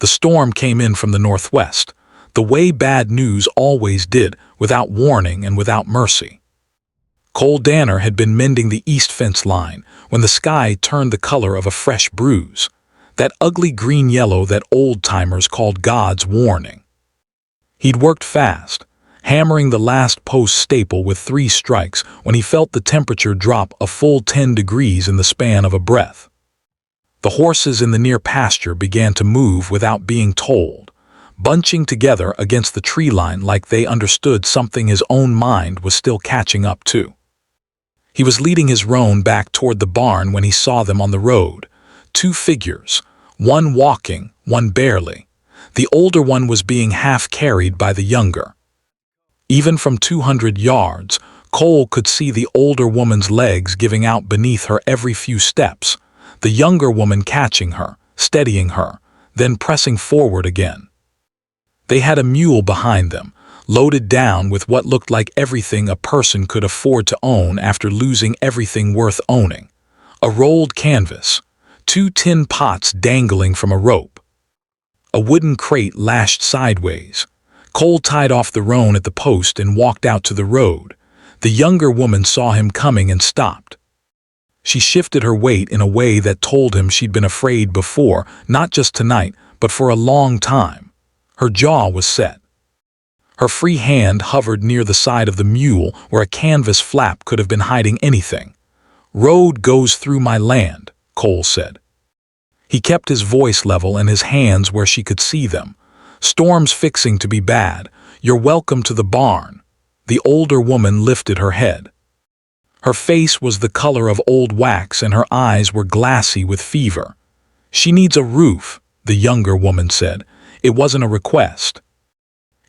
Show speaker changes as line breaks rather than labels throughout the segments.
The storm came in from the northwest, the way bad news always did, without warning and without mercy. Cole Danner had been mending the east fence line when the sky turned the color of a fresh bruise, that ugly green-yellow that old-timers called God's warning. He'd worked fast, hammering the last post staple with 3 strikes when he felt the temperature drop a full 10 degrees in the span of a breath. The horses in the near pasture began to move without being told, bunching together against the tree line like they understood something his own mind was still catching up to. He was leading his roan back toward the barn when he saw them on the road, 2 figures, one walking, one barely. The older one was being half carried by the younger. Even from 200 yards, Cole could see the older woman's legs giving out beneath her every few steps, the younger woman catching her, steadying her, then pressing forward again. They had a mule behind them, loaded down with what looked like everything a person could afford to own after losing everything worth owning. A rolled canvas, 2 tin pots dangling from a rope, a wooden crate lashed sideways. Cole tied off the roan at the post and walked out to the road. The younger woman saw him coming and stopped. She shifted her weight in a way that told him she'd been afraid before, not just tonight, but for a long time. Her jaw was set. Her free hand hovered near the side of the mule where a canvas flap could have been hiding anything. "Road goes through my land," Cole said. He kept his voice level and his hands where she could see them. "Storm's fixing to be bad. You're welcome to the barn." The older woman lifted her head. Her face was the color of old wax and her eyes were glassy with fever. "She needs a roof," the younger woman said. It wasn't a request.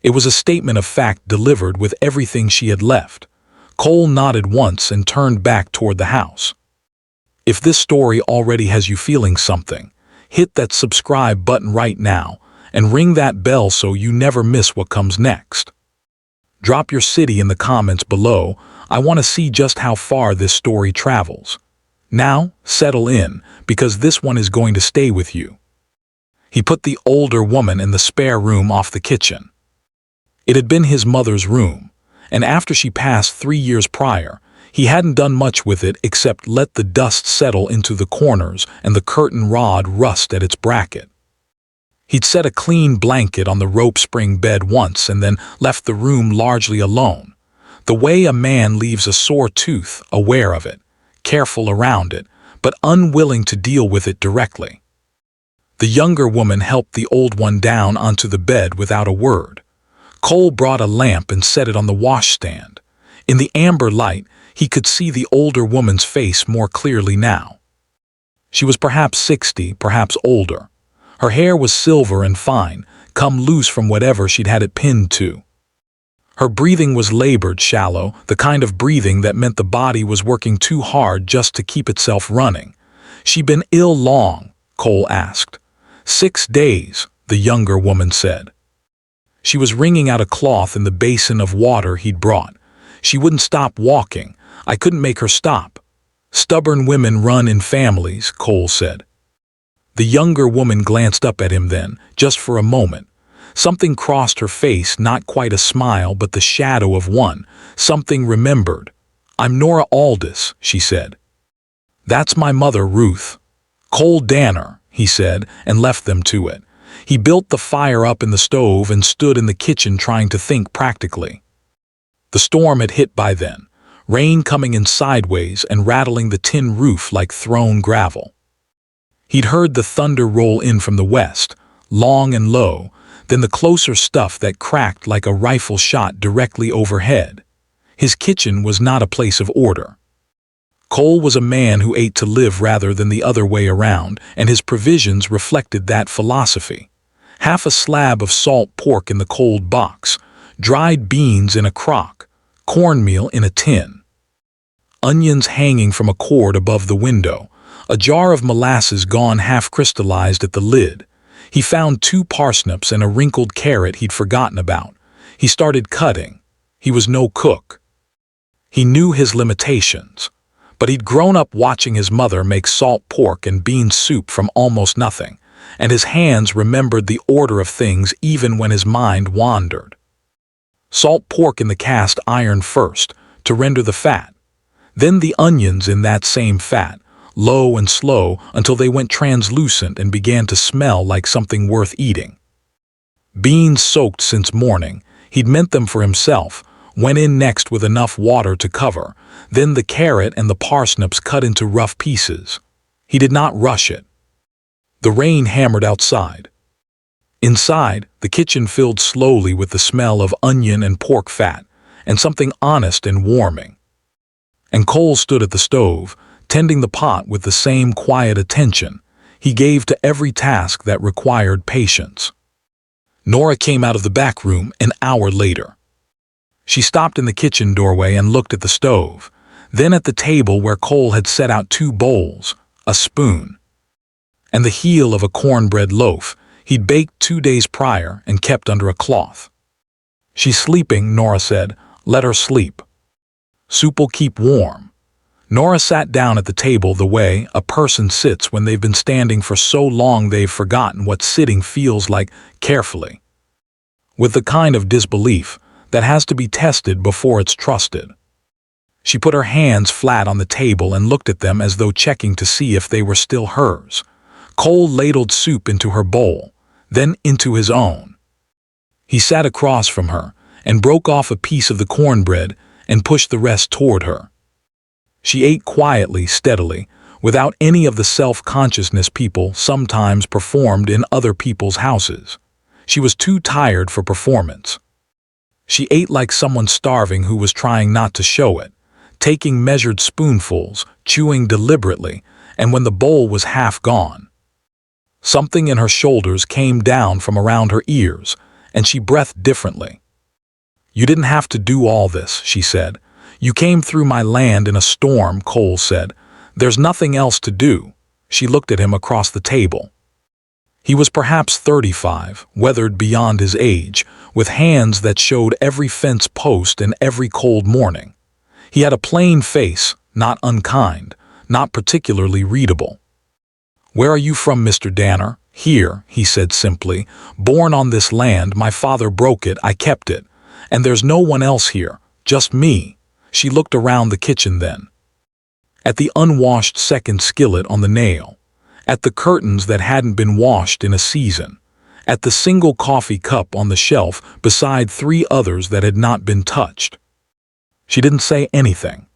It was a statement of fact delivered with everything she had left. Cole nodded once and turned back toward the house. If this story already has you feeling something, hit that subscribe button right now and ring that bell so you never miss what comes next. Drop your city in the comments below. I want to see just how far this story travels. Now, settle in, because this one is going to stay with you. He put the older woman in the spare room off the kitchen. It had been his mother's room, and after she passed 3 years prior, he hadn't done much with it except let the dust settle into the corners and the curtain rod rust at its bracket. He'd set a clean blanket on the rope spring bed once and then left the room largely alone, the way a man leaves a sore tooth, aware of it, careful around it, but unwilling to deal with it directly. The younger woman helped the old one down onto the bed without a word. Cole brought a lamp and set it on the washstand. In the amber light, he could see the older woman's face more clearly now. She was perhaps 60, perhaps older. Her hair was silver and fine, come loose from whatever she'd had it pinned to. Her breathing was labored, shallow, the kind of breathing that meant the body was working too hard just to keep itself running. "She'd been ill long?" Cole asked. 6 days, the younger woman said. She was wringing out a cloth in the basin of water he'd brought. "She wouldn't stop walking. I couldn't make her stop." "Stubborn women run in families," Cole said. The younger woman glanced up at him then, just for a moment. Something crossed her face, not quite a smile, but the shadow of one. Something remembered. "I'm Nora Aldis," she said. "That's my mother, Ruth." "Cole Danner," he said, and left them to it. He built the fire up in the stove and stood in the kitchen trying to think practically. The storm had hit by then, rain coming in sideways and rattling the tin roof like thrown gravel. He'd heard the thunder roll in from the west, long and low, then the closer stuff that cracked like a rifle shot directly overhead. His kitchen was not a place of order. Cole was a man who ate to live rather than the other way around, and his provisions reflected that philosophy. Half a slab of salt pork in the cold box, dried beans in a crock, cornmeal in a tin, onions hanging from a cord above the window, a jar of molasses gone half crystallized at the lid. He found 2 parsnips and a wrinkled carrot he'd forgotten about. He started cutting. He was no cook. He knew his limitations, but he'd grown up watching his mother make salt pork and bean soup from almost nothing. and his hands remembered the order of things even when his mind wandered. Salt pork in the cast iron first, to render the fat. Then the onions in that same fat, low and slow until they went translucent and began to smell like something worth eating. Beans soaked since morning, he'd meant them for himself, went in next with enough water to cover, then the carrot and the parsnips cut into rough pieces. He did not rush it. The rain hammered outside. Inside, the kitchen filled slowly with the smell of onion and pork fat, and something honest and warming. And Cole stood at the stove, tending the pot with the same quiet attention he gave to every task that required patience. Nora came out of the back room an hour later. She stopped in the kitchen doorway and looked at the stove, then at the table where Cole had set out 2 bowls, a spoon, and the heel of a cornbread loaf he'd baked 2 days prior and kept under a cloth. "She's sleeping," Nora said. "Let her sleep. Soup'll keep warm." Nora sat down at the table the way a person sits when they've been standing for so long they've forgotten what sitting feels like, carefully, with the kind of disbelief that has to be tested before it's trusted. She put her hands flat on the table and looked at them as though checking to see if they were still hers. Cole ladled soup into her bowl, then into his own. He sat across from her and broke off a piece of the cornbread and pushed the rest toward her. She ate quietly, steadily, without any of the self-consciousness people sometimes performed in other people's houses. She was too tired for performance. She ate like someone starving who was trying not to show it, taking measured spoonfuls, chewing deliberately, and when the bowl was half gone, something in her shoulders came down from around her ears, and she breathed differently. "You didn't have to do all this," she said. "You came through my land in a storm," Cole said. "There's nothing else to do." She looked at him across the table. He was perhaps 35, weathered beyond his age, with hands that showed every fence post and every cold morning. He had a plain face, not unkind, not particularly readable. "Where are you from, Mr. Danner?" "Here," he said simply. "Born on this land, my father broke it, I kept it. And there's no one else here, just me." She looked around the kitchen then. At the unwashed second skillet on the nail. At the curtains that hadn't been washed in a season. At the single coffee cup on the shelf beside 3 others that had not been touched. She didn't say anything,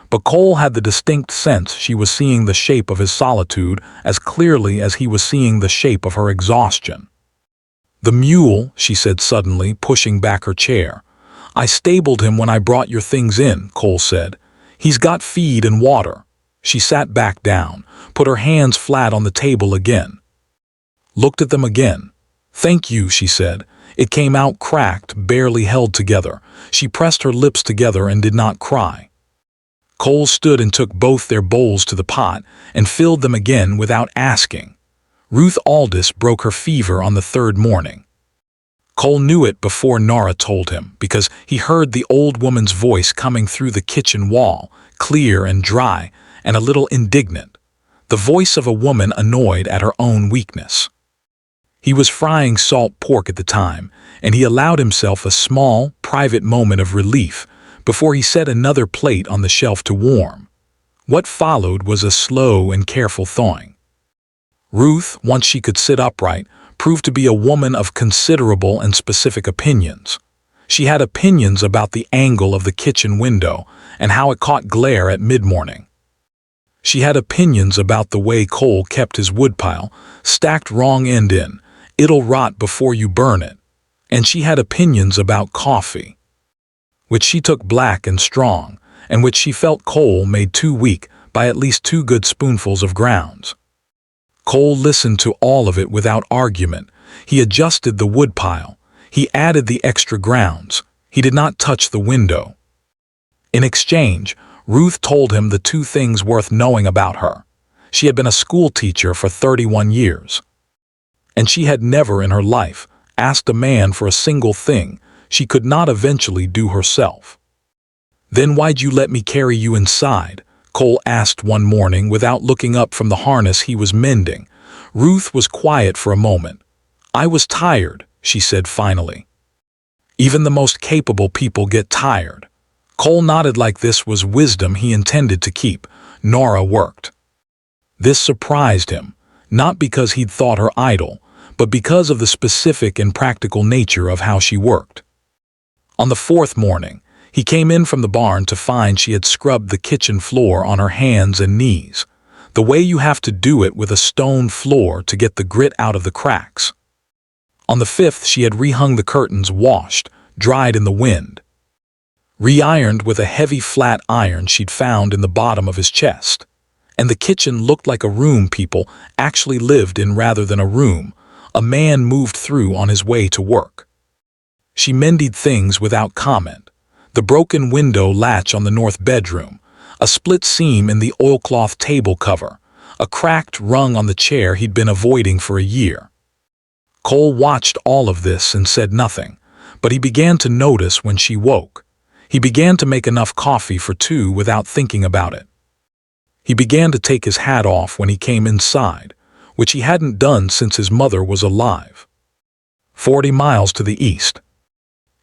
but Cole had the distinct sense she was seeing the shape of his solitude as clearly as he was seeing the shape of her exhaustion. "The mule," she said suddenly, pushing back her chair. "I stabled him when I brought your things in," Cole said. "He's got feed and water." She sat back down, put her hands flat on the table again. Looked at them again. "Thank you," she said. It came out cracked, barely held together. She pressed her lips together and did not cry. Cole stood and took both their bowls to the pot and filled them again without asking. Ruth Aldis broke her fever on the 3rd morning. Cole knew it before Nora told him, because he heard the old woman's voice coming through the kitchen wall, clear and dry, and a little indignant. The voice of a woman annoyed at her own weakness. He was frying salt pork at the time, and he allowed himself a small, private moment of relief before he set another plate on the shelf to warm. What followed was a slow and careful thawing. Ruth, once she could sit upright, proved to be a woman of considerable and specific opinions. She had opinions about the angle of the kitchen window and how it caught glare at mid-morning. She had opinions about the way Cole kept his woodpile, stacked wrong end in, it'll rot before you burn it. And she had opinions about coffee, which she took black and strong, and which she felt Cole made too weak by at least 2 good spoonfuls of grounds. Cole listened to all of it without argument. He adjusted the woodpile. He added the extra grounds. He did not touch the window. In exchange, Ruth told him the 2 things worth knowing about her. She had been a school teacher for 31 years. And she had never in her life asked a man for a single thing she could not eventually do herself. "Then why'd you let me carry you inside?" Cole asked one morning without looking up from the harness he was mending. Ruth was quiet for a moment. "I was tired," she said finally. "Even the most capable people get tired." Cole nodded like this was wisdom he intended to keep. Nora worked. This surprised him, not because he'd thought her idle, but because of the specific and practical nature of how she worked. On the fourth morning, he came in from the barn to find she had scrubbed the kitchen floor on her hands and knees, the way you have to do it with a stone floor to get the grit out of the cracks. On the fifth, she had rehung the curtains, washed, dried in the wind, re-ironed with a heavy flat iron she'd found in the bottom of his chest. And the kitchen looked like a room people actually lived in rather than a room a man moved through on his way to work. She mended things without comment. The broken window latch on the north bedroom, a split seam in the oilcloth table cover, a cracked rung on the chair he'd been avoiding for a year. Cole watched all of this and said nothing, but he began to notice when she woke. He began to make enough coffee for two without thinking about it. He began to take his hat off when he came inside, which he hadn't done since his mother was alive. 40 miles to the east,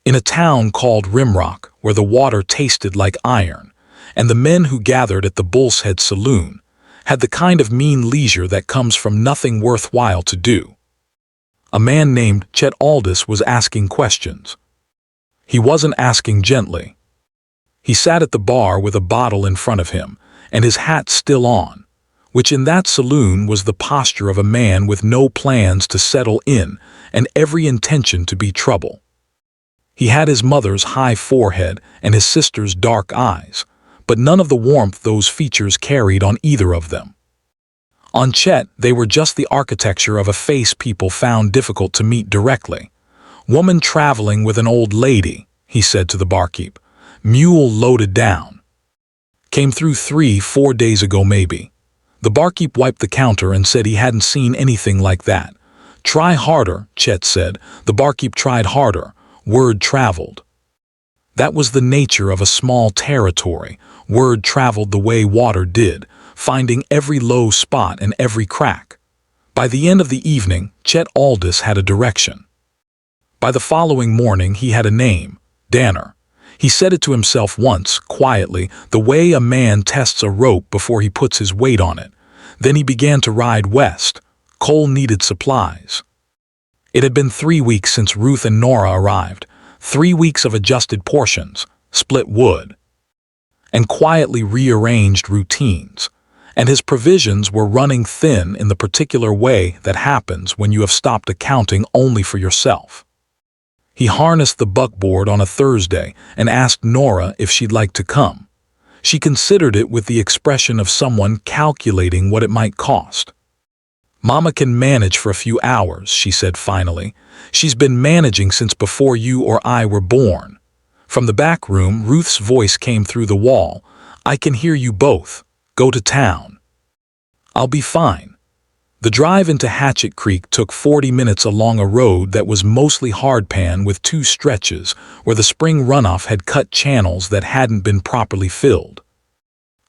in a town called Rimrock, where the water tasted like iron, and the men who gathered at the Bull's Head Saloon had the kind of mean leisure that comes from nothing worthwhile to do. A man named Chet Aldis was asking questions. He wasn't asking gently. He sat at the bar with a bottle in front of him, and his hat still on, which in that saloon was the posture of a man with no plans to settle in and every intention to be trouble. He had his mother's high forehead and his sister's dark eyes, but none of the warmth those features carried on either of them. On Chet, they were just the architecture of a face people found difficult to meet directly. "Woman traveling with an old lady," he said to the barkeep. "Mule loaded down. Came through 3-4 days ago maybe." The barkeep wiped the counter and said he hadn't seen anything like that. "Try harder," Chet said. The barkeep tried harder. Word traveled. That was the nature of a small territory. Word traveled the way water did, finding every low spot and every crack. By the end of the evening, Chet Aldis had a direction. By the following morning, he had a name, Danner. He said it to himself once, quietly, the way a man tests a rope before he puts his weight on it. Then he began to ride west. Cole needed supplies. It had been 3 weeks since Ruth and Nora arrived, 3 weeks of adjusted portions, split wood, and quietly rearranged routines. And his provisions were running thin in the particular way that happens when you have stopped accounting only for yourself. He harnessed the buckboard on a Thursday and asked Nora if she'd like to come. She considered it with the expression of someone calculating what it might cost. "Mama can manage for a few hours," she said finally. "She's been managing since before you or I were born." From the back room, Ruth's voice came through the wall. "I can hear you both. Go to town." "I'll be fine." The drive into Hatchet Creek took 40 minutes along a road that was mostly hardpan with 2 stretches where the spring runoff had cut channels that hadn't been properly filled.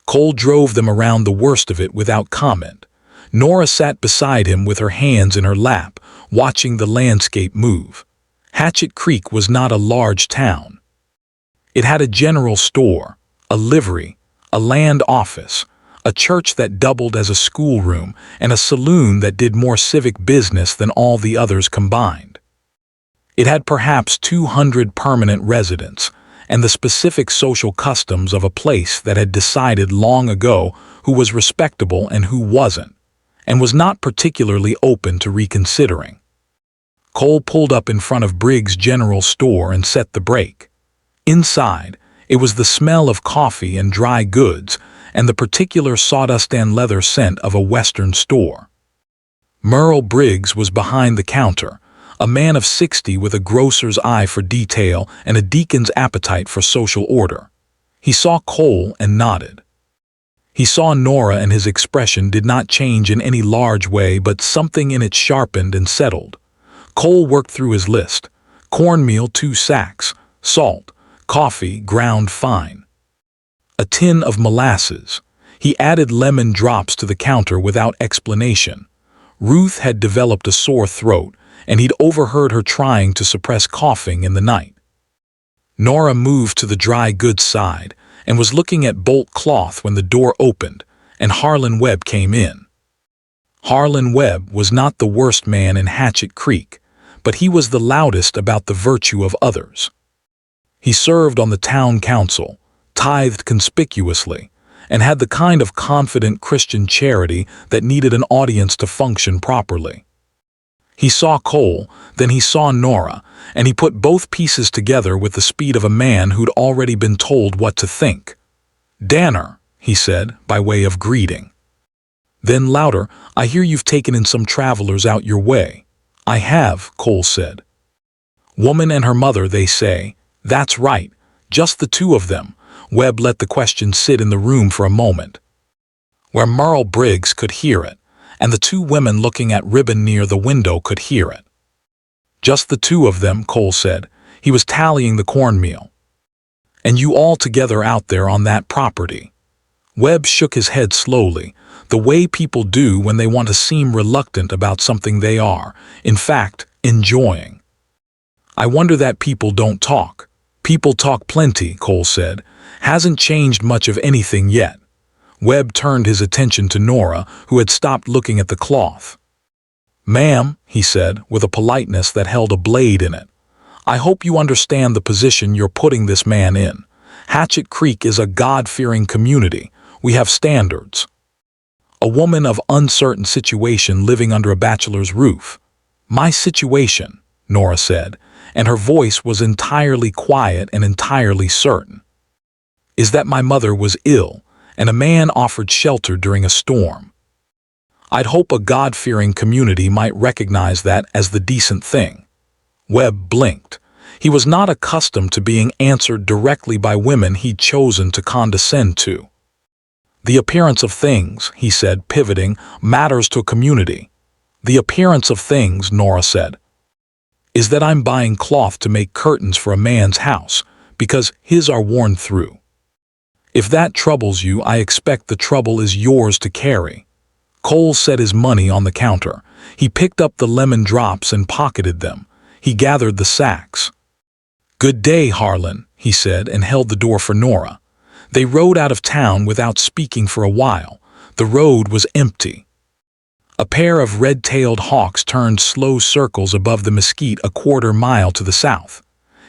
Cole drove them around the worst of it without comment. Nora sat beside him with her hands in her lap, watching the landscape move. Hatchet Creek was not a large town. It had a general store, a livery, a land office, a church that doubled as a schoolroom, and a saloon that did more civic business than all the others combined. It had perhaps 200 permanent residents, and the specific social customs of a place that had decided long ago who was respectable and who wasn't, and was not particularly open to reconsidering. Cole pulled up in front of Briggs' General Store and set the brake. Inside, it was the smell of coffee and dry goods, and the particular sawdust and leather scent of a Western store. Merle Briggs was behind the counter, a man of 60 with a grocer's eye for detail and a deacon's appetite for social order. He saw Cole and nodded. He saw Nora and his expression did not change in any large way, but something in it sharpened and settled. Cole worked through his list. Cornmeal 2 sacks, salt, coffee ground fine, a tin of molasses. He added lemon drops to the counter without explanation. Ruth had developed a sore throat, and he'd overheard her trying to suppress coughing in the night. Nora moved to the dry goods side and was looking at bolt cloth when the door opened and Harlan Webb came in. Harlan Webb was not the worst man in Hatchet Creek, but he was the loudest about the virtue of others. He served on the town council, tithed conspicuously, and had the kind of confident Christian charity that needed an audience to function properly. He saw Cole, then he saw Nora, and he put both pieces together with the speed of a man who'd already been told what to think. "Danner," he said, by way of greeting. Then louder, "I hear you've taken in some travelers out your way." "I have," Cole said. "Woman and her mother, they say." "That's right, just the two of them." Webb let the question sit in the room for a moment, where Merle Briggs could hear it, and the two women looking at Ribbon near the window could hear it. "Just the two of them," Cole said. He was tallying the cornmeal. "And you all together out there on that property." Webb shook his head slowly, the way people do when they want to seem reluctant about something they are, in fact, enjoying. "I wonder that people don't talk." "People talk plenty," Cole said. "Hasn't changed much of anything yet." Webb turned his attention to Nora, who had stopped looking at the cloth. "Ma'am," he said, with a politeness that held a blade in it, "I hope you understand the position you're putting this man in. Hatchet Creek is a God-fearing community. We have standards." "A woman of uncertain situation living under a bachelor's roof." "My situation," Nora said, and her voice was entirely quiet and entirely certain, "is that my mother was ill, and a man offered shelter during a storm. I'd hope a God-fearing community might recognize that as the decent thing." Webb blinked. He was not accustomed to being answered directly by women he'd chosen to condescend to. "The appearance of things," he said, pivoting, "matters to a community." "The appearance of things," Nora said, "is that I'm buying cloth to make curtains for a man's house, because his are worn through. If that troubles you, I expect the trouble is yours to carry." Cole set his money on the counter. He picked up the lemon drops and pocketed them. He gathered the sacks. "Good day, Harlan," he said, and held the door for Nora. They rode out of town without speaking for a while. The road was empty. A pair of red-tailed hawks turned slow circles above the mesquite a quarter-mile to the south.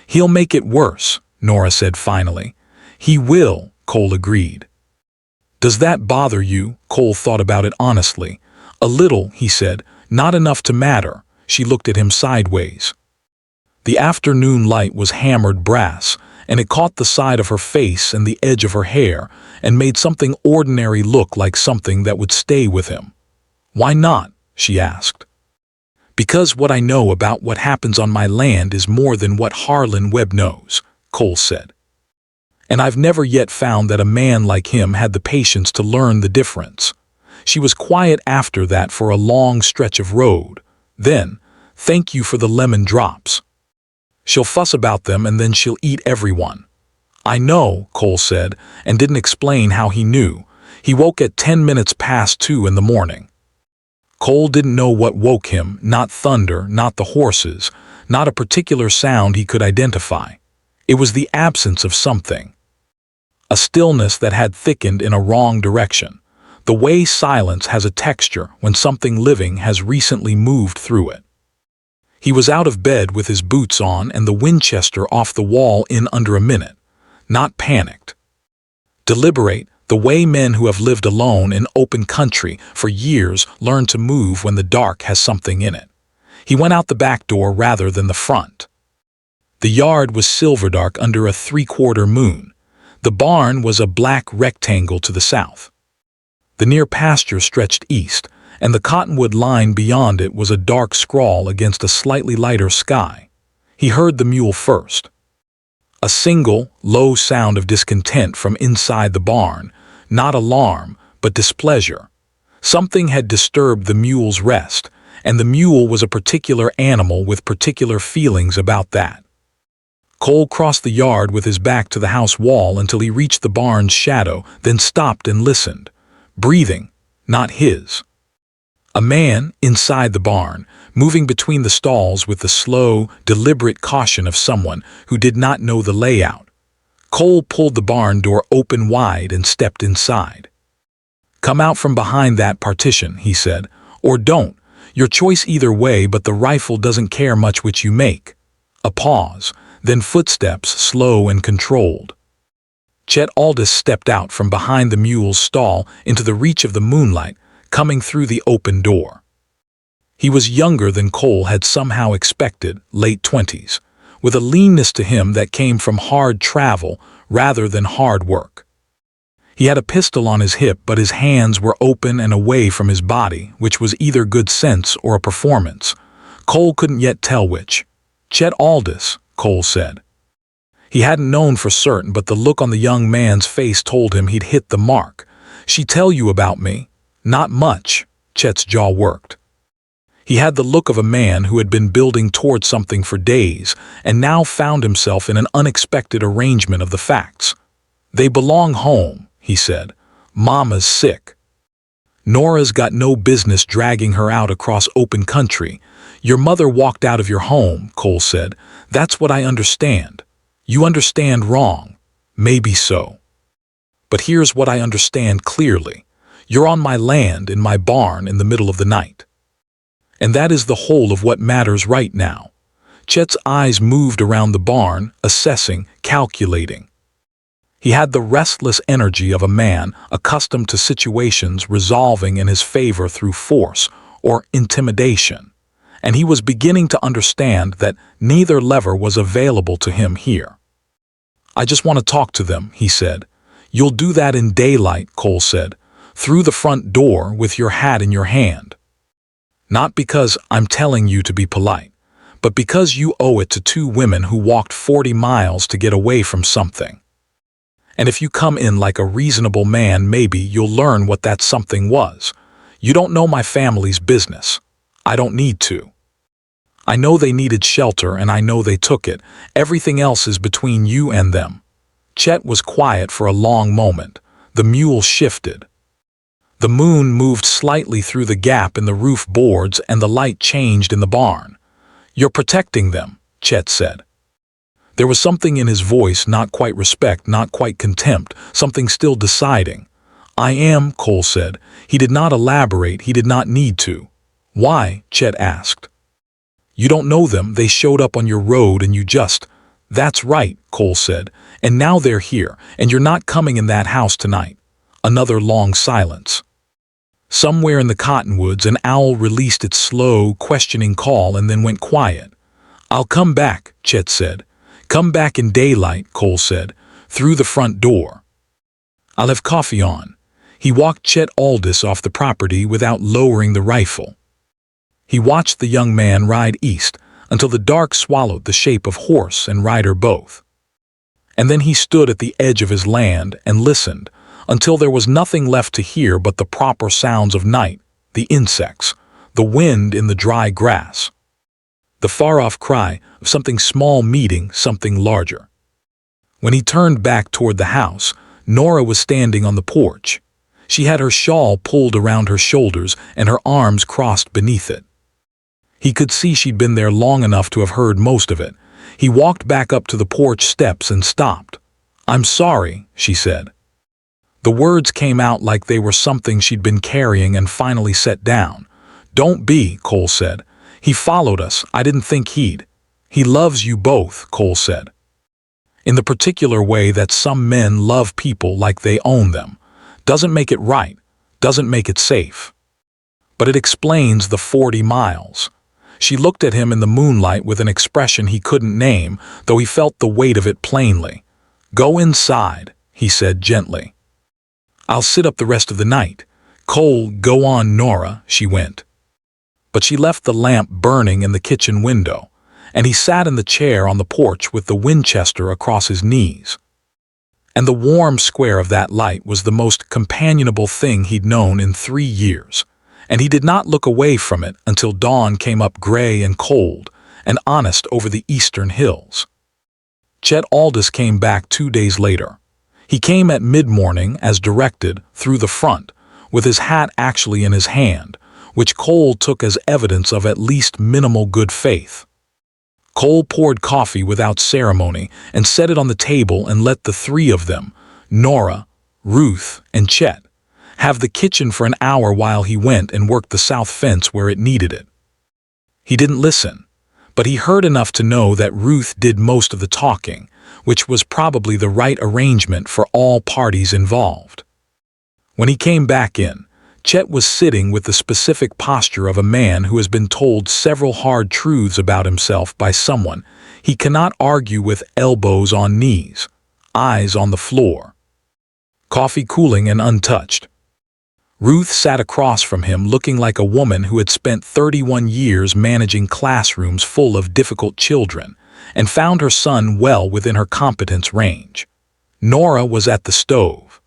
"He'll make it worse," Nora said finally. "He will," Cole agreed. "Does that bother you?" Cole thought about it honestly. "A little," he said. "Not enough to matter." She looked at him sideways. The afternoon light was hammered brass, and it caught the side of her face and the edge of her hair and made something ordinary look like something that would stay with him. "Why not?" she asked. "Because what I know about what happens on my land is more than what Harlan Webb knows," Cole said. "And I've never yet found that a man like him had the patience to learn the difference." She was quiet after that for a long stretch of road. Then, "Thank you for the lemon drops. She'll fuss about them and then she'll eat everyone." "I know," Cole said, and didn't explain how he knew. He woke at 10 minutes past 2 in the morning. Cole didn't know what woke him, not thunder, not the horses, not a particular sound he could identify. It was the absence of something. A stillness that had thickened in a wrong direction, the way silence has a texture when something living has recently moved through it. He was out of bed with his boots on and the Winchester off the wall in under a minute, not panicked. Deliberate, the way men who have lived alone in open country for years learn to move when the dark has something in it. He went out the back door rather than the front. The yard was silver dark under a 3/4 moon. The barn was a black rectangle to the south. The near pasture stretched east, and the cottonwood line beyond it was a dark scrawl against a slightly lighter sky. He heard the mule first. A single, low sound of discontent from inside the barn, not alarm, but displeasure. Something had disturbed the mule's rest, and the mule was a particular animal with particular feelings about that. Cole crossed the yard with his back to the house wall until he reached the barn's shadow, then stopped and listened. Breathing, not his. A man inside the barn, moving between the stalls with the slow, deliberate caution of someone who did not know the layout. Cole pulled the barn door open wide and stepped inside. "Come out from behind that partition," he said, "or don't. Your choice either way, but the rifle doesn't care much which you make." A pause, then footsteps, slow and controlled. Chet Aldis stepped out from behind the mule's stall into the reach of the moonlight, coming through the open door. He was younger than Cole had somehow expected, late 20s, with a leanness to him that came from hard travel rather than hard work. He had a pistol on his hip, but his hands were open and away from his body, which was either good sense or a performance. Cole couldn't yet tell which. "Chet Aldis," Cole said. He hadn't known for certain, but the look on the young man's face told him he'd hit the mark. "She tell you about me?" "Not much." Chet's jaw worked. He had the look of a man who had been building towards something for days and now found himself in an unexpected arrangement of the facts. "They belong home," he said. "Mama's sick. Nora's got no business dragging her out across open country. Your mother walked out of your home," Cole said. "That's what I understand." "You understand wrong." "Maybe so. But here's what I understand clearly. You're on my land, in my barn, in the middle of the night. And that is the whole of what matters right now." Chet's eyes moved around the barn, assessing, calculating. He had the restless energy of a man accustomed to situations resolving in his favor through force or intimidation, and he was beginning to understand that neither lever was available to him here. "I just want to talk to them," he said. "You'll do that in daylight," Cole said, "through the front door with your hat in your hand. Not because I'm telling you to be polite, but because you owe it to two women who walked 40 miles to get away from something. And if you come in like a reasonable man, maybe you'll learn what that something was. You don't know my family's business. I don't need to. I know they needed shelter and I know they took it. Everything else is between you and them." Chet was quiet for a long moment. The mule shifted. The moon moved slightly through the gap in the roof boards and the light changed in the barn. "You're protecting them," Chet said. There was something in his voice, not quite respect, not quite contempt, something still deciding. "I am," Cole said. He did not elaborate, he did not need to. "Why?" Chet asked. "You don't know them, they showed up on your road and you just—" "That's right," Cole said. "And now they're here, and you're not coming in that house tonight." Another long silence. Somewhere in the cottonwoods, an owl released its slow, questioning call and then went quiet. "I'll come back," Chet said. "Come back in daylight," Cole said, "through the front door. I'll have coffee on." He walked Chet Aldis off the property without lowering the rifle. He watched the young man ride east until the dark swallowed the shape of horse and rider both. And then he stood at the edge of his land and listened until there was nothing left to hear but the proper sounds of night, the insects, the wind in the dry grass, the far-off cry of something small meeting something larger. When he turned back toward the house, Nora was standing on the porch. She had her shawl pulled around her shoulders and her arms crossed beneath it. He could see she'd been there long enough to have heard most of it. He walked back up to the porch steps and stopped. "I'm sorry," she said. The words came out like they were something she'd been carrying and finally set down. "Don't be," Cole said. "He followed us. I didn't think he'd." "He loves you both," Cole said. "In the particular way that some men love people like they own them. Doesn't make it right, doesn't make it safe. But it explains the 40 miles. She looked at him in the moonlight with an expression he couldn't name, though he felt the weight of it plainly. "Go inside," he said gently. "I'll sit up the rest of the night." "Cole, go on, Nora," she went. But she left the lamp burning in the kitchen window, and he sat in the chair on the porch with the Winchester across his knees. And the warm square of that light was the most companionable thing he'd known in 3 years, and he did not look away from it until dawn came up gray and cold and honest over the eastern hills. Chet Aldis came back 2 days later. He came at mid-morning as directed, through the front, with his hat actually in his hand, which Cole took as evidence of at least minimal good faith. Cole poured coffee without ceremony and set it on the table and let the three of them, Nora, Ruth, and Chet, have the kitchen for an hour while he went and worked the south fence where it needed it. He didn't listen, but he heard enough to know that Ruth did most of the talking, which was probably the right arrangement for all parties involved. When he came back in, Chet was sitting with the specific posture of a man who has been told several hard truths about himself by someone he cannot argue with, elbows on knees, eyes on the floor. Coffee cooling and untouched. Ruth sat across from him looking like a woman who had spent 31 years managing classrooms full of difficult children and found her son well within her competence range. Nora was at the stove.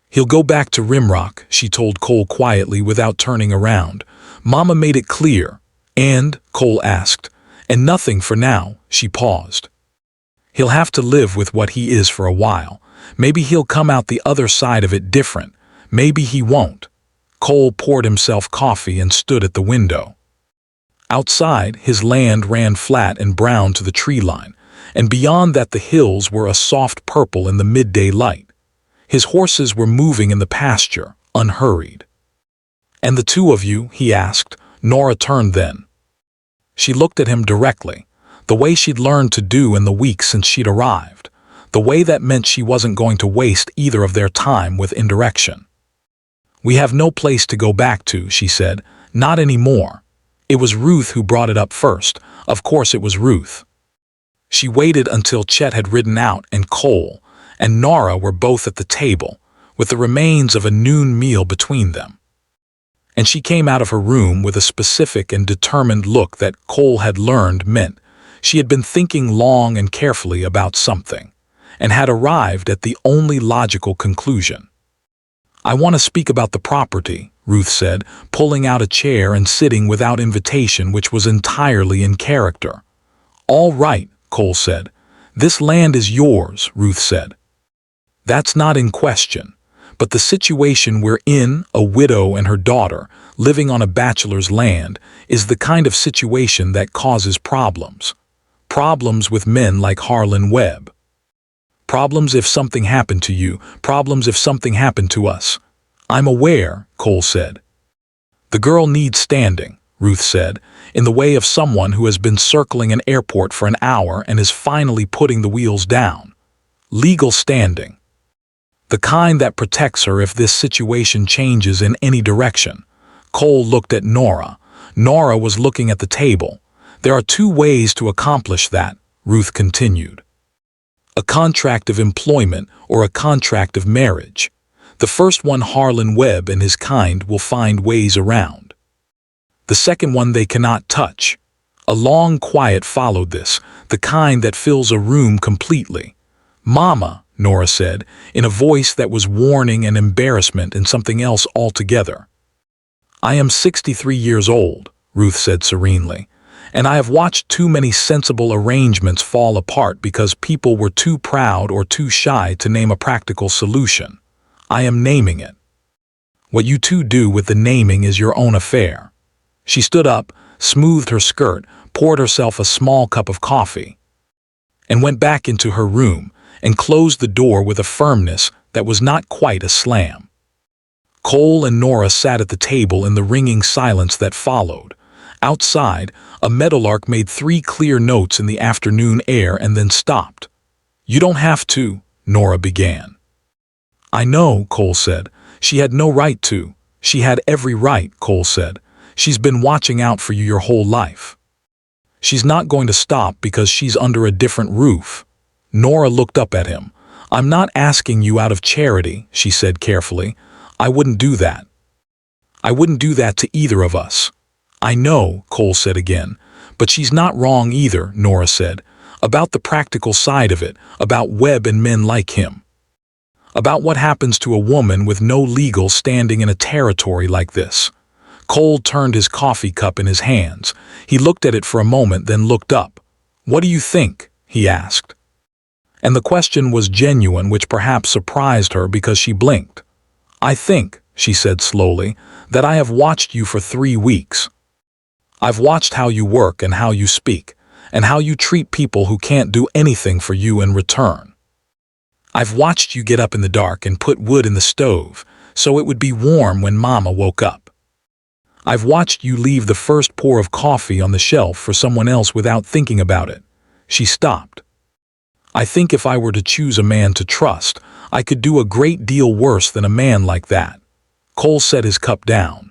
"He'll go back to Rimrock," she told Cole quietly without turning around. "Mama made it clear." "And?" Cole asked. "And nothing for now," she paused. "He'll have to live with what he is for a while. Maybe he'll come out the other side of it different. Maybe he won't." Cole poured himself coffee and stood at the window. Outside, his land ran flat and brown to the tree line, and beyond that the hills were a soft purple in the midday light. His horses were moving in the pasture, unhurried. "And the two of you?" he asked. Nora turned then. She looked at him directly, the way she'd learned to do in the weeks since she'd arrived, the way that meant she wasn't going to waste either of their time with indirection. "We have no place to go back to," she said. "Not anymore." It was Ruth who brought it up first. Of course it was Ruth. She waited until Chet had ridden out and Cole and Nora were both at the table, with the remains of a noon meal between them. And she came out of her room with a specific and determined look that Cole had learned meant she had been thinking long and carefully about something, and had arrived at the only logical conclusion. "I want to speak about the property," Ruth said, pulling out a chair and sitting without invitation, which was entirely in character. "All right," Cole said. "This land is yours," Ruth said. "That's not in question, but the situation we're in, a widow and her daughter, living on a bachelor's land, is the kind of situation that causes problems. Problems with men like Harlan Webb. Problems if something happened to you, problems if something happened to us." "I'm aware," Cole said. "The girl needs standing," Ruth said, in the way of someone who has been circling an airport for an hour and is finally putting the wheels down. Legal standing. The kind that protects her if this situation changes in any direction. Cole looked at Nora. Nora was looking at the table. "There are two ways to accomplish that," Ruth continued. "A contract of employment or a contract of marriage. The first one Harlan Webb and his kind will find ways around. The second one they cannot touch." A long quiet followed this, the kind that fills a room completely. "Mama," Nora said, in a voice that was warning and embarrassment and something else altogether. "I am 63 years old," Ruth said serenely, "and I have watched too many sensible arrangements fall apart because people were too proud or too shy to name a practical solution. I am naming it. What you two do with the naming is your own affair." She stood up, smoothed her skirt, poured herself a small cup of coffee, and went back into her room and closed the door with a firmness that was not quite a slam. Cole and Nora sat at the table in the ringing silence that followed. Outside, a meadowlark made 3 clear notes in the afternoon air and then stopped. "You don't have to," Nora began. "I know," Cole said. "She had no right to." "She had every right," Cole said. "She's been watching out for you your whole life. She's not going to stop because she's under a different roof." Nora looked up at him. "I'm not asking you out of charity," she said carefully. "I wouldn't do that. I wouldn't do that to either of us." "I know," Cole said again. "But she's not wrong either," Nora said. "About the practical side of it, about Webb and men like him. About what happens to a woman with no legal standing in a territory like this." Cole turned his coffee cup in his hands. He looked at it for a moment, then looked up. "What do you think?" he asked. And the question was genuine, which perhaps surprised her because she blinked. "I think," she said slowly, that I have watched you for 3 weeks. I've watched how you work and how you speak, and how you treat people who can't do anything for you in return. I've watched you get up in the dark and put wood in the stove so it would be warm when Mama woke up. I've watched you leave the first pour of coffee on the shelf for someone else without thinking about it. She stopped. I think if I were to choose a man to trust, I could do a great deal worse than a man like that. Cole set his cup down.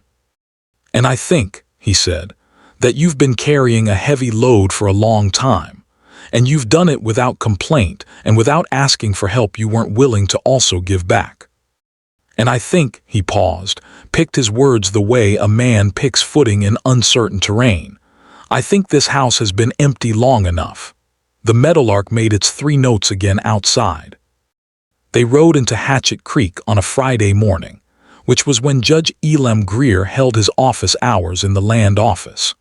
And I think, he said, that you've been carrying a heavy load for a long time, and you've done it without complaint and without asking for help you weren't willing to also give back. And I think, he paused, picked his words the way a man picks footing in uncertain terrain. I think this house has been empty long enough. The meadowlark made its 3 notes again outside. They rode into Hatchet Creek on a Friday morning, which was when Judge Elam Greer held his office hours in the land office.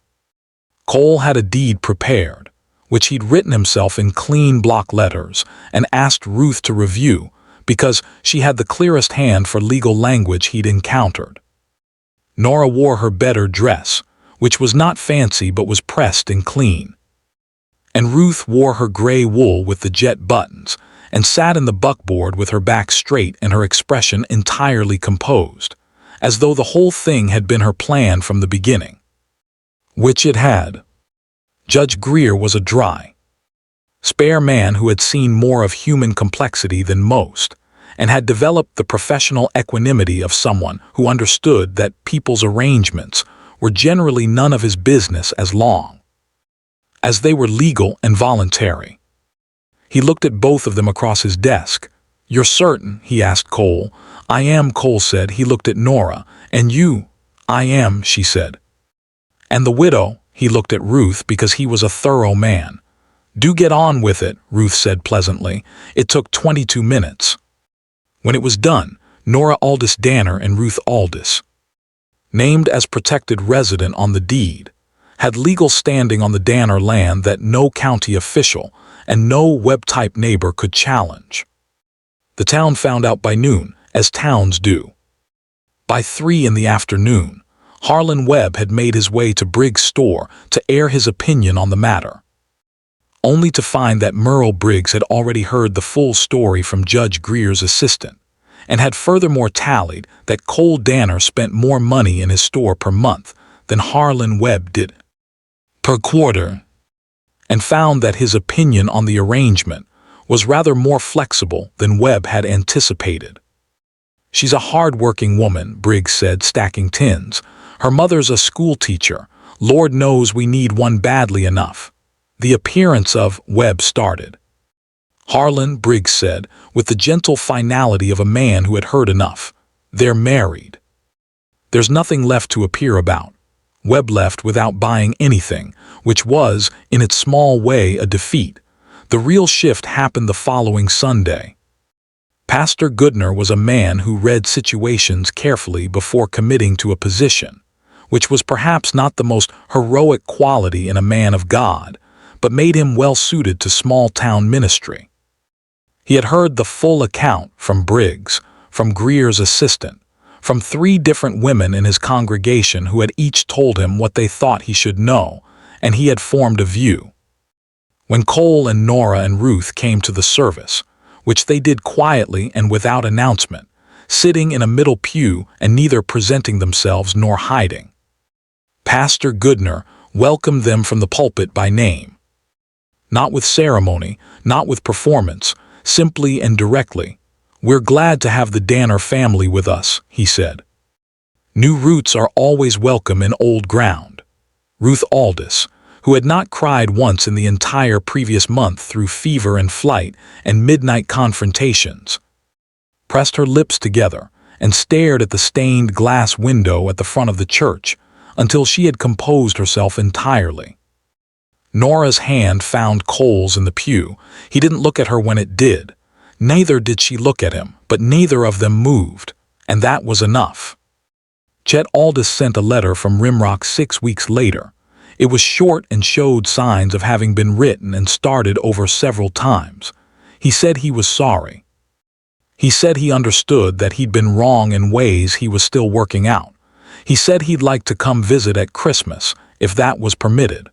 Cole had a deed prepared, which he'd written himself in clean block letters and asked Ruth to review because she had the clearest hand for legal language he'd encountered. Nora wore her better dress, which was not fancy but was pressed and clean. And Ruth wore her gray wool with the jet buttons and sat in the buckboard with her back straight and her expression entirely composed, as though the whole thing had been her plan from the beginning. Which it had. Judge Greer was a dry, spare man who had seen more of human complexity than most, and had developed the professional equanimity of someone who understood that people's arrangements were generally none of his business as long as they were legal and voluntary. He looked at both of them across his desk. "You're certain?" he asked Cole. "I am," Cole said. He looked at Nora. "And you?" "I am," she said. "And the widow?" He looked at Ruth because he was a thorough man. "Do get on with it," Ruth said pleasantly. It took 22 minutes. When it was done, Nora Aldis Danner and Ruth Aldis, named as protected resident on the deed, had legal standing on the Danner land that no county official and no web-type neighbor could challenge. The town found out by noon, as towns do. By 3 in the afternoon, Harlan Webb had made his way to Briggs' store to air his opinion on the matter, only to find that Merle Briggs had already heard the full story from Judge Greer's assistant, and had furthermore tallied that Cole Danner spent more money in his store per month than Harlan Webb did per quarter, and found that his opinion on the arrangement was rather more flexible than Webb had anticipated. "She's a hard-working woman," Briggs said, stacking tins. "Her mother's a school teacher. Lord knows we need one badly enough." "The appearance of," Webb started. "Harlan," Briggs said, with the gentle finality of a man who had heard enough. "They're married. There's nothing left to appear about." Webb left without buying anything, which was, in its small way, a defeat. The real shift happened the following Sunday. Pastor Goodner was a man who read situations carefully before committing to a position, which was perhaps not the most heroic quality in a man of God, but made him well-suited to small-town ministry. He had heard the full account from Briggs, from Greer's assistant, from 3 different women in his congregation who had each told him what they thought he should know, and he had formed a view. When Cole and Nora and Ruth came to the service, which they did quietly and without announcement, sitting in a middle pew and neither presenting themselves nor hiding, Pastor Goodner welcomed them from the pulpit by name. Not with ceremony, not with performance, simply and directly. "We're glad to have the Danner family with us," he said. "New roots are always welcome in old ground." Ruth Aldis, who had not cried once in the entire previous month through fever and flight and midnight confrontations, pressed her lips together and stared at the stained glass window at the front of the church until she had composed herself entirely. Nora's hand found Cole's in the pew. He didn't look at her when it did. Neither did she look at him, but neither of them moved, and that was enough. Chet Aldis sent a letter from Rimrock 6 weeks later. It was short and showed signs of having been written and started over several times. He said he was sorry. He said he understood that he'd been wrong in ways he was still working out. He said he'd like to come visit at Christmas, if that was permitted.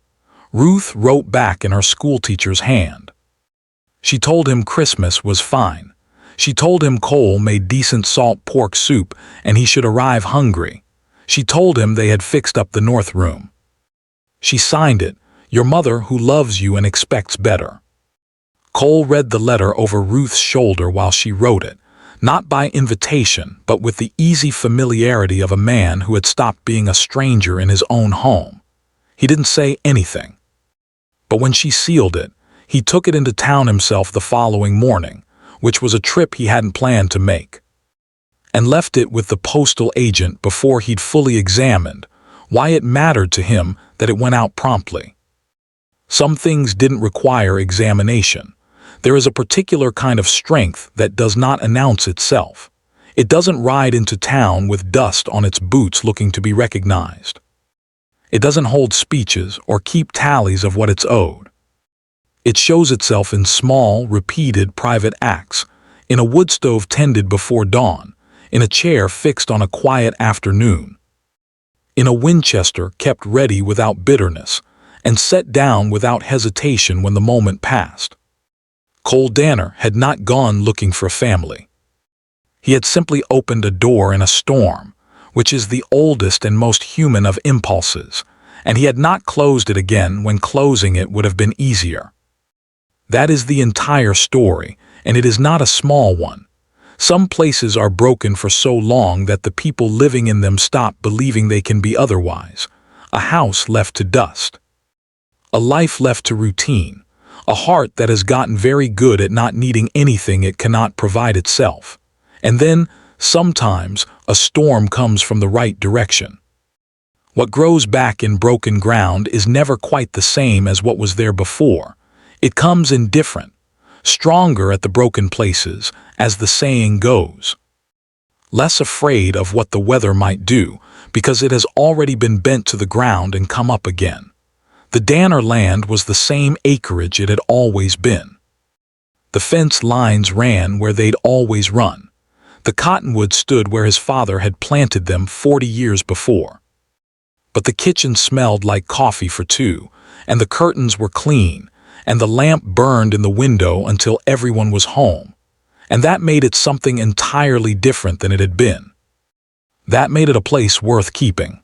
Ruth wrote back in her schoolteacher's hand. She told him Christmas was fine. She told him Cole made decent salt pork soup and he should arrive hungry. She told him they had fixed up the north room. She signed it, "Your mother who loves you and expects better." Cole read the letter over Ruth's shoulder while she wrote it, not by invitation, but with the easy familiarity of a man who had stopped being a stranger in his own home. He didn't say anything. But when she sealed it, he took it into town himself the following morning, which was a trip he hadn't planned to make, and left it with the postal agent before he'd fully examined why it mattered to him that it went out promptly. Some things didn't require examination. There is a particular kind of strength that does not announce itself. It doesn't ride into town with dust on its boots looking to be recognized. It doesn't hold speeches or keep tallies of what it's owed. It shows itself in small, repeated private acts, in a wood stove tended before dawn, in a chair fixed on a quiet afternoon, in a Winchester kept ready without bitterness, and set down without hesitation when the moment passed. Cole Danner had not gone looking for a family. He had simply opened a door in a storm, which is the oldest and most human of impulses, and he had not closed it again when closing it would have been easier. That is the entire story, and it is not a small one. Some places are broken for so long that the people living in them stop believing they can be otherwise. A house left to dust. A life left to routine. A heart that has gotten very good at not needing anything it cannot provide itself. And then, sometimes, a storm comes from the right direction. What grows back in broken ground is never quite the same as what was there before. It comes in different, stronger at the broken places, as the saying goes. Less afraid of what the weather might do, because it has already been bent to the ground and come up again. The Danner land was the same acreage it had always been. The fence lines ran where they'd always run. The cottonwoods stood where his father had planted them 40 years before. But the kitchen smelled like coffee for two, and the curtains were clean, and the lamp burned in the window until everyone was home, and that made it something entirely different than it had been. That made it a place worth keeping.